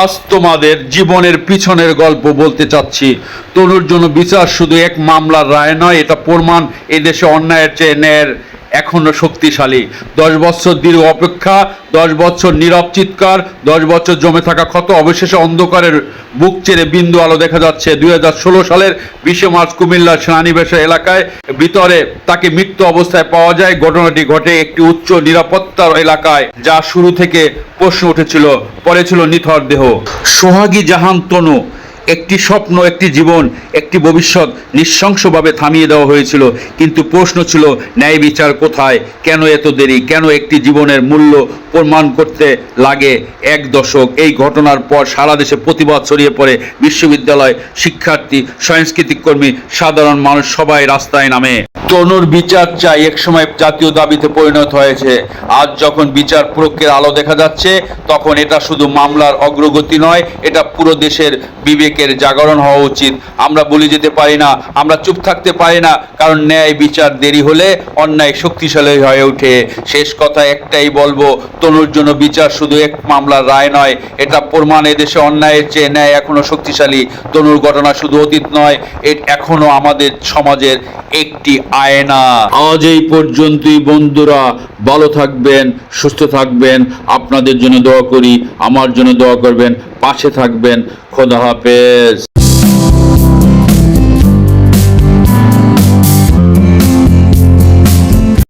আজ তোমাদের জীবনের পিছনের গল্প বলতে চাচ্ছি। তনুর জন্য বিচার শুধু এক মামলার রায় নয়, এটা প্রমাণ এদেশে অন্যায়ের চেয়ে ন্যায়ের এখনো শক্তিশালী। 10 বছর দীর্ঘ অপেক্ষা, 10 বছর নীরব চিৎকার, 10 বছর জমে থাকা ক্ষত অবশেষে অন্ধকারের বুক চেরে বিন্দু আলো দেখা যাচ্ছে। 2016 সালের 20 মার্চ কুমিল্লার সেনানিবাসের এলাকায় ভিতরে তাকে মৃত্যু অবস্থায় পাওয়া যায়। ঘটনাটি ঘটে একটি উচ্চ নিরাপত্তার এলাকায়, যা শুরু থেকে প্রশ্ন উঠেছিল, পরে ছিল নিথর দেহ। সোহাগী জাহান তনু, একটি স্বপ্ন, একটি জীবন, একটি ভবিষ্যৎ নৃশংসভাবে থামিয়ে দেওয়া হয়েছিল। কিন্তু প্রশ্ন ছিল, ন্যায় বিচার কোথায়? কেন এত দেরি? কেন একটি জীবনের মূল্য প্রমাণ করতে লাগে 1 দশক? এই ঘটনার পর সারা দেশে প্রতিবাদ ছড়িয়ে পড়ে। বিশ্ববিদ্যালয়, শিক্ষার্থী, সাংস্কৃতিক কর্মী, সাধারণ মানুষ সবাই রাস্তায় নামে। তনুর বিচার চাই একসময় জাতীয় দাবিতে পরিণত হয়েছে। আজ যখন বিচার প্রক্রিয়ার আলো দেখা যাচ্ছে, তখন এটা শুধু মামলার অগ্রগতি নয়, এটা পুরো দেশের বিবেকের জাগরণ হওয়া উচিত। আমরা বলে যেতে পারি না, আমরা চুপ থাকতে পারি না, কারণ ন্যায় বিচার দেরি হলে অন্যায় শক্তিশালী হয়ে ওঠে। শেষ কথা একটাই বলবো, তনুর জন্য বিচার শুধু এক মামলার রায় নয়, এটা প্রমাণ এদেশে অন্যায়ের চেয়ে ন্যায় এখনো শক্তিশালী। তনুর ঘটনা শুধু অতীত নয়, এখনো আমাদের সমাজের একটি আয়না। আজ এই পর্যন্তই বন্ধুরা, ভালো থাকবেন, সুস্থ থাকবেন। আপনাদের জন্য দোয়া করি, আমার জন্য দোয়া করবেন, পাশে থাকবেন। খোদা হাফেজ।